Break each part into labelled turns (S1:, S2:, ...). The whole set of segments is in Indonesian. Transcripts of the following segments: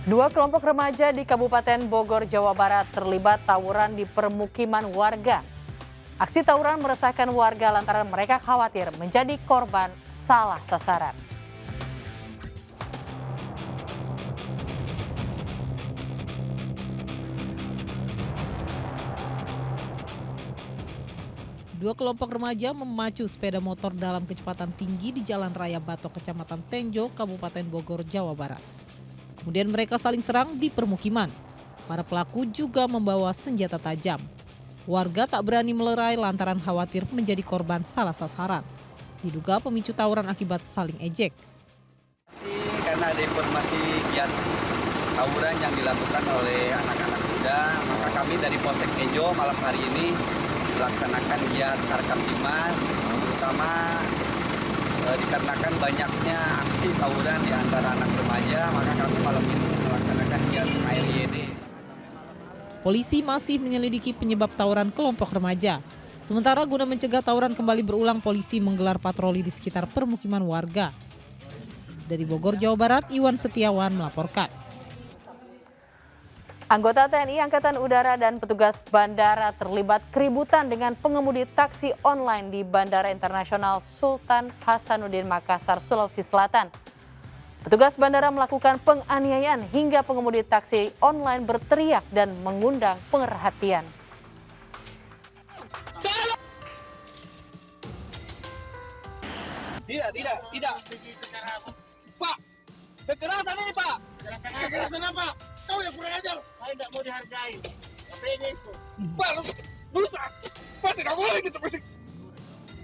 S1: Dua kelompok remaja di Kabupaten Bogor, Jawa Barat terlibat tawuran di permukiman warga. Aksi tawuran meresahkan warga lantaran mereka khawatir menjadi korban salah sasaran.
S2: Dua kelompok remaja memacu sepeda motor dalam kecepatan tinggi di Jalan Raya Batok, Kecamatan Tenjo, Kabupaten Bogor, Jawa Barat. Kemudian mereka saling serang di permukiman. Para pelaku juga membawa senjata tajam. Warga tak berani melerai lantaran khawatir menjadi korban salah sasaran. Diduga pemicu tawuran akibat saling ejek.
S3: Karena ada informasi giat tawuran yang dilakukan oleh anak-anak muda, maka kami dari Polsek Tenjo malam hari ini melaksanakan giat Sarkaptimas, terutama dikarenakan banyaknya aksi tawuran di antara anak remaja, maka kami malam ini melaksanakan giat ARYD.
S2: Polisi masih menyelidiki penyebab tawuran kelompok remaja. Sementara guna mencegah tawuran kembali berulang, polisi menggelar patroli di sekitar permukiman warga. Dari Bogor, Jawa Barat, Iwan Setiawan melaporkan.
S1: Anggota TNI Angkatan Udara dan petugas bandara terlibat keributan dengan pengemudi taksi online di Bandara Internasional Sultan Hasanuddin Makassar, Sulawesi Selatan. Petugas bandara melakukan penganiayaan hingga pengemudi taksi online berteriak dan mengundang perhatian.
S4: Tidak. Pak, kekerasan ini, Pak. Kekerasan apa? Kau yang kurang ajar. Saya tidak mau dihargai. Apa ini itu? Pak, rusak. Pak, tidak boleh gitu bersih.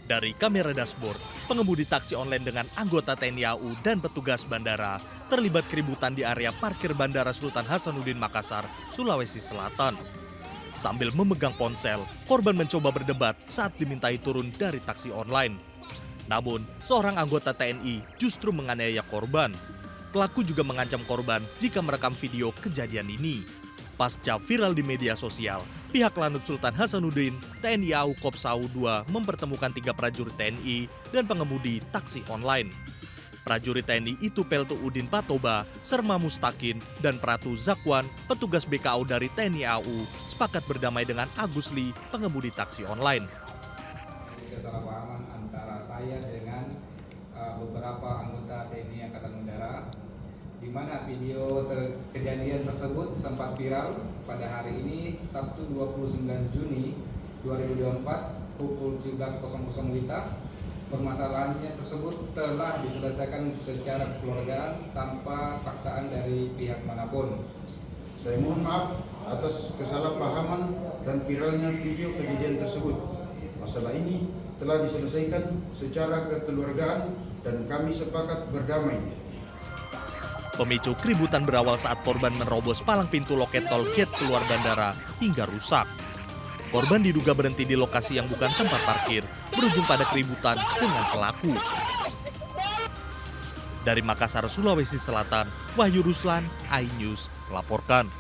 S5: Dari kamera dashboard, pengemudi taksi online dengan anggota TNI AU dan petugas bandara terlibat keributan di area parkir Bandara Sultan Hasanuddin Makassar, Sulawesi Selatan. Sambil memegang ponsel, korban mencoba berdebat saat dimintai turun dari taksi online. Namun, seorang anggota TNI justru menganiaya korban. Pelaku juga mengancam korban jika merekam video kejadian ini. Pasca viral di media sosial, pihak Lanut Sultan Hasanuddin, TNI AU Kopsau II mempertemukan 3 prajurit TNI dan pengemudi taksi online. Prajurit TNI itu Peltu Udin Patoba, Serma Mustakin, dan Pratu Zakwan, petugas BKO dari TNI AU, sepakat berdamai dengan Agus Li, pengemudi taksi online.
S6: Kesalahpahaman antara saya dengan beberapa anggota TNI Angkatan Udara, di mana video kejadian tersebut sempat viral pada hari ini, Sabtu 29 Juni 2024 pukul 17.00 WITA. Permasalahannya tersebut telah diselesaikan secara kekeluargaan tanpa paksaan dari pihak manapun.
S7: Saya mohon maaf atas kesalahpahaman dan viralnya video kejadian tersebut. Masalah ini telah diselesaikan secara kekeluargaan dan kami sepakat berdamai.
S5: Pemicu keributan berawal saat korban menerobos palang pintu loket tol gate keluar bandara hingga rusak. Korban diduga berhenti di lokasi yang bukan tempat parkir, berujung pada keributan dengan pelaku. Dari Makassar, Sulawesi Selatan, Wahyu Ruslan, iNews melaporkan.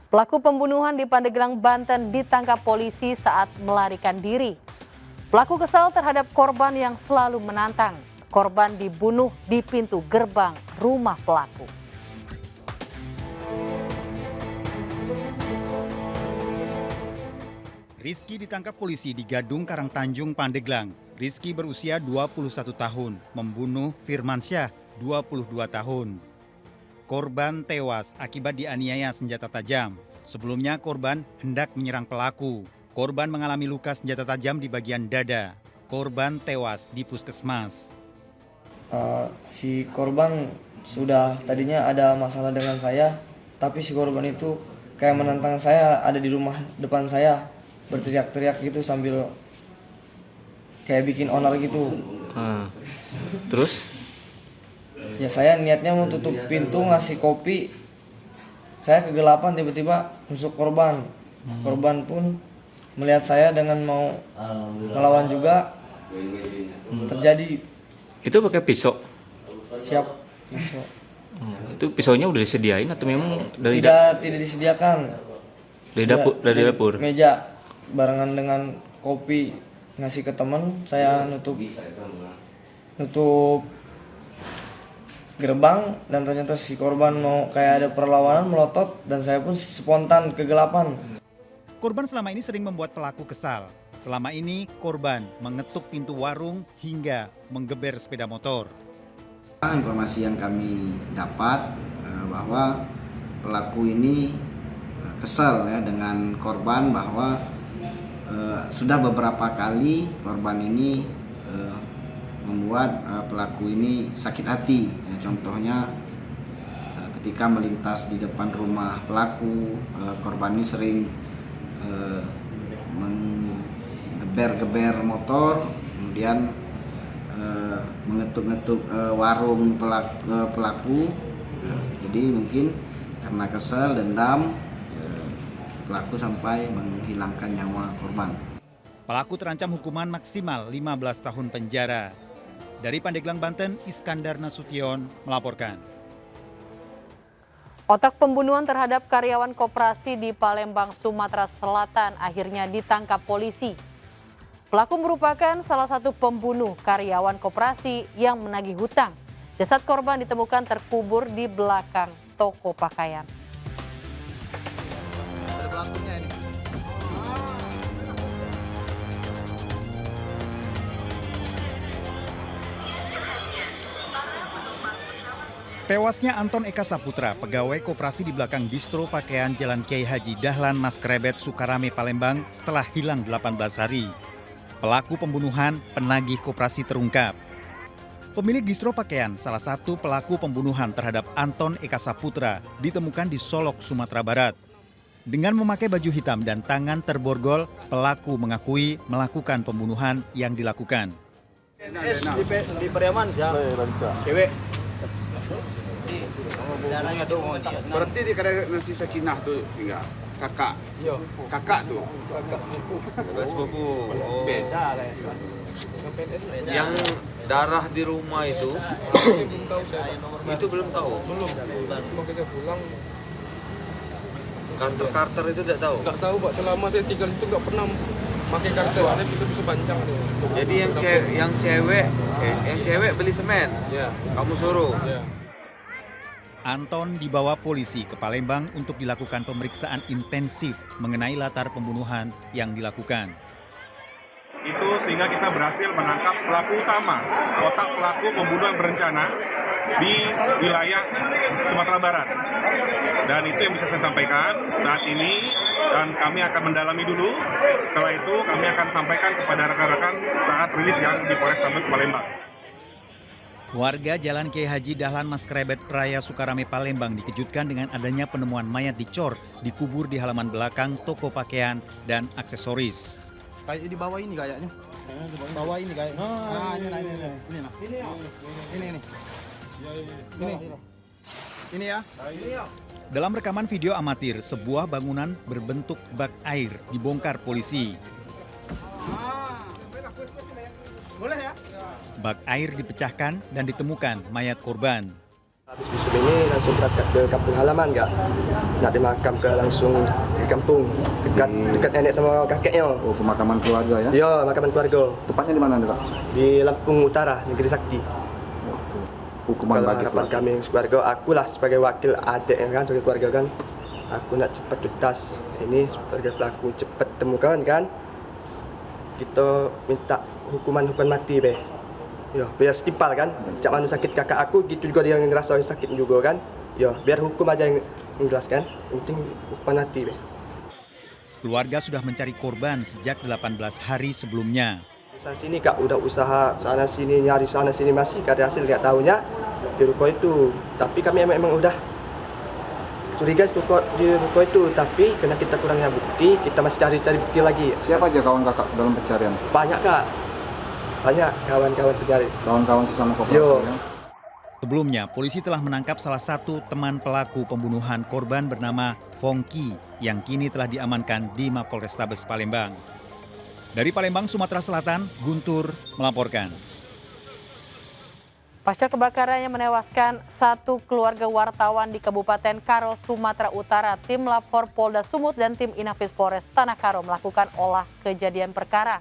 S1: Pelaku pembunuhan di Pandeglang, Banten ditangkap polisi saat melarikan diri. Pelaku kesal terhadap korban yang selalu menantang. Korban dibunuh di pintu gerbang rumah pelaku.
S8: Rizky ditangkap polisi di Gadung Karangtanjung, Pandeglang. Rizky berusia 21 tahun, membunuh Firmansyah, 22 tahun. Korban tewas akibat dianiaya senjata tajam. Sebelumnya korban hendak menyerang pelaku. Korban mengalami luka senjata tajam di bagian dada. Korban tewas di puskesmas.
S9: Si korban sudah tadinya ada masalah dengan saya, tapi si korban itu kayak menantang saya, ada di rumah depan saya, berteriak-teriak gitu sambil kayak bikin onar gitu.
S10: Terus?
S9: Ya saya niatnya mau tutup pintu ngasih kopi, saya kegelapan tiba-tiba nusuk korban. Korban pun melihat saya dengan mau melawan juga, terjadi.
S10: Itu pakai pisau?
S9: Siap, pisau.
S10: Itu pisaunya udah disediain atau memang dari
S9: Tidak disediakan.
S10: Dari dapur?
S9: Meja barengan dengan kopi ngasih ke teman, saya nutup gerbang dan ternyata si korban mau kayak ada perlawanan melotot dan saya pun spontan kegelapan.
S8: Korban selama ini sering membuat pelaku kesal. Selama ini korban mengetuk pintu warung hingga menggeber sepeda motor.
S11: Informasi yang kami dapat bahwa pelaku ini kesal ya dengan korban bahwa sudah beberapa kali korban ini membuat pelaku ini sakit hati. Contohnya ketika melintas di depan rumah pelaku, korban ini sering menggeber-geber motor, kemudian mengetuk-ngetuk warung pelaku. Jadi mungkin karena kesal, dendam, pelaku sampai menghilangkan nyawa korban.
S8: Pelaku terancam hukuman maksimal 15 tahun penjara. Dari Pandeglang, Banten, Iskandar Nasution melaporkan.
S1: Otak pembunuhan terhadap karyawan koperasi di Palembang, Sumatera Selatan akhirnya ditangkap polisi. Pelaku merupakan salah satu pembunuh karyawan koperasi yang menagih hutang. Jasad korban ditemukan terkubur di belakang toko pakaian.
S8: Tewasnya Anton Eka Saputra, pegawai koperasi di belakang distro pakaian Jalan Kiai Haji Dahlan Mas Krebet, Sukarame, Palembang setelah hilang 18 hari. Pelaku pembunuhan penagih koperasi terungkap. Pemilik distro pakaian, salah satu pelaku pembunuhan terhadap Anton Eka Saputra, ditemukan di Solok, Sumatera Barat. Dengan memakai baju hitam dan tangan terborgol, pelaku mengakui melakukan pembunuhan yang dilakukan.
S4: Di Pariaman, cewek.
S7: Berarti dia kadang nasi Sakinah tuh tinggal kakak. Kakak tuh.
S3: Sepupu.
S4: Beda lah.
S3: Yang darah di rumah itu belum tahu.
S4: Belum. Cuma kita pulang.
S3: Karter itu tidak tahu.
S4: Nggak tahu Pak, selama saya tinggal itu nggak pernah pakai kartu. Ada bisa panjang.
S3: Jadi yang cewek beli semen.
S4: Ya.
S3: Kamu suruh.
S4: Ya.
S8: Anton dibawa polisi ke Palembang untuk dilakukan pemeriksaan intensif mengenai latar pembunuhan yang dilakukan.
S12: Itu sehingga kita berhasil menangkap pelaku utama, otak pelaku pembunuhan berencana di wilayah Sumatera Barat. Dan itu yang bisa saya sampaikan saat ini, dan kami akan mendalami dulu. Setelah itu kami akan sampaikan kepada rekan-rekan saat rilis yang di Polrestabes Palembang.
S8: Warga Jalan Kiai Haji Dahlan Mas Krebet Raya Sukarame, Palembang dikejutkan dengan adanya penemuan mayat dicor dikubur di halaman belakang toko pakaian dan aksesoris.
S4: Kayak di bawah ini kayaknya. Bawah ini kayak. Ini ya.
S8: Dalam rekaman video amatir, sebuah bangunan berbentuk bak air dibongkar polisi.
S4: Boleh ya?
S8: Bak air dipecahkan dan ditemukan mayat korban.
S13: Habis visum ini langsung berangkat ke kampung halaman nggak? Nak dimakam ke langsung di kampung dekat nenek sama kakeknya.
S7: Oh, pemakaman keluarga ya?
S13: Ya, makaman keluarga.
S7: Tepatnya di mana, Kak?
S13: Di Lampung Utara, Negeri Sakti.
S7: Hukuman
S13: Kalau
S7: bagi
S13: harapan kami keluarga, akulah sebagai wakil adik kan, sebagai keluarga kan, aku nak cepat tuntas ini sebagai pelaku, cepat temukan kan. Kita minta hukuman mati be. Ya, biar setimpal kan. Cak mana sakit kakak aku, gitu juga dia yang ngerasa sakit juga kan. Ya, biar hukum aja yang menjelaskan. Penting hukuman mati be.
S8: Keluarga sudah mencari korban sejak 18 hari sebelumnya.
S13: Di sana sini kak udah usaha sana sini nyari sana sini masih gak ada hasil, nggak tahunya di ruko itu. Tapi kami memang udah curiga di ruko itu, tapi karena kita kurangnya bukti, kita masih cari bukti lagi.
S7: Siapa aja kawan kakak dalam pencarian?
S13: Banyak kak, banyak kawan-kawan terjadi.
S7: Kawan-kawan sesama koperasi ya?
S8: Sebelumnya, polisi telah menangkap salah satu teman pelaku pembunuhan korban bernama Fongki yang kini telah diamankan di Mapolrestabes Palembang. Dari Palembang, Sumatera Selatan, Guntur melaporkan.
S1: Pasca kebakaran yang menewaskan satu keluarga wartawan di Kabupaten Karo, Sumatera Utara, tim Lapor Polda Sumut dan tim Inafis Polres Tanah Karo melakukan olah kejadian perkara.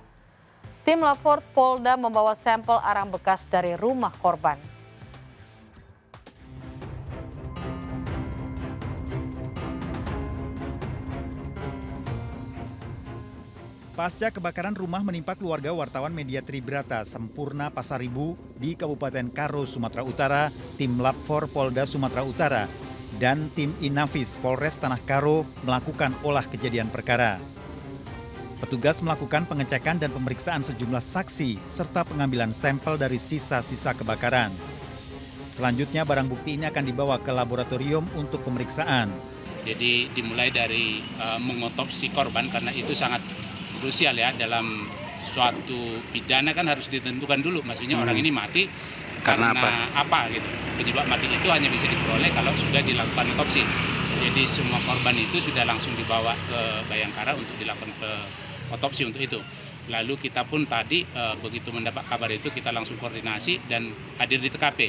S1: Tim Lapor Polda membawa sampel arang bekas dari rumah korban.
S8: Pasca kebakaran rumah menimpa keluarga wartawan media Tribrata Sempurna Pasaribu di Kabupaten Karo, Sumatera Utara, tim Lab 4 Polda Sumatera Utara dan tim Inafis Polres Tanah Karo melakukan olah kejadian perkara. Petugas melakukan pengecekan dan pemeriksaan sejumlah saksi serta pengambilan sampel dari sisa-sisa kebakaran. Selanjutnya barang bukti ini akan dibawa ke laboratorium untuk pemeriksaan.
S14: Jadi dimulai dari mengotopsi korban karena itu sangat krusial ya, dalam suatu pidana kan harus ditentukan dulu, maksudnya orang ini mati karena apa gitu. Penyebab mati itu hanya bisa diperoleh kalau sudah dilakukan otopsi. Jadi semua korban itu sudah langsung dibawa ke Bayangkara untuk dilakukan otopsi untuk itu. Lalu kita pun tadi begitu mendapat kabar itu kita langsung koordinasi dan hadir di TKP.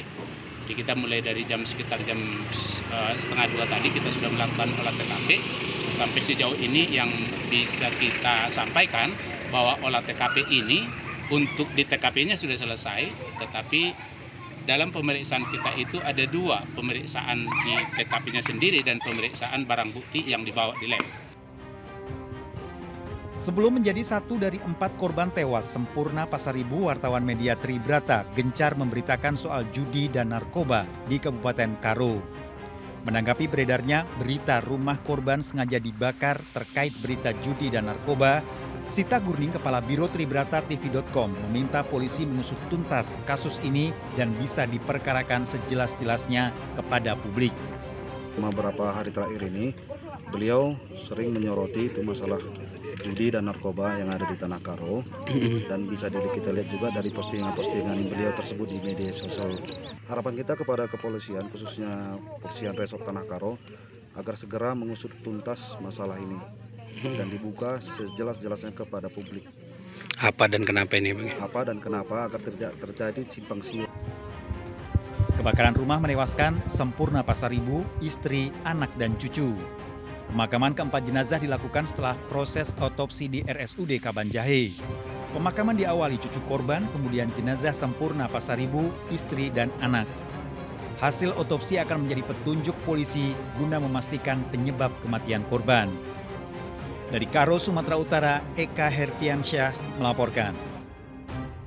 S14: Jadi kita mulai dari sekitar jam 1:30 tadi kita sudah melakukan olah TKP. Sampai sejauh ini yang bisa kita sampaikan bahwa olah TKP ini untuk di TKP-nya sudah selesai, tetapi dalam pemeriksaan kita itu ada 2, pemeriksaan di TKP-nya sendiri dan pemeriksaan barang bukti yang dibawa di lab.
S8: Sebelum menjadi 1 dari 4 korban tewas, Sempurna Pasaribu, wartawan media Tribrata, gencar memberitakan soal judi dan narkoba di Kabupaten Karo. Menanggapi beredarnya berita rumah korban sengaja dibakar terkait berita judi dan narkoba, Sita Gurning, Kepala Biro Tribrata TV.com, meminta polisi mengusut tuntas kasus ini dan bisa diperkarakan sejelas-jelasnya kepada publik.
S15: Beberapa hari terakhir ini, beliau sering menyoroti itu masalah judi dan narkoba yang ada di Tanah Karo, dan bisa kita lihat juga dari postingan-postingan beliau tersebut di media sosial. Harapan kita kepada kepolisian, khususnya Polisian Resort Tanah Karo, agar segera mengusut tuntas masalah ini dan dibuka sejelas-jelasnya kepada publik.
S16: Apa dan kenapa ini, Bang?
S15: Apa dan kenapa agar terjadi simpang siur.
S8: Kebakaran rumah menewaskan Sempurna Pasaribu, istri, anak, dan cucu. Pemakaman keempat jenazah dilakukan setelah proses otopsi di RSUD Kabanjahe. Pemakaman diawali cucu korban, kemudian jenazah Sempurna Pasaribu, istri, dan anak. Hasil otopsi akan menjadi petunjuk polisi guna memastikan penyebab kematian korban. Dari Karo, Sumatera Utara, Eka Hertiansyah melaporkan.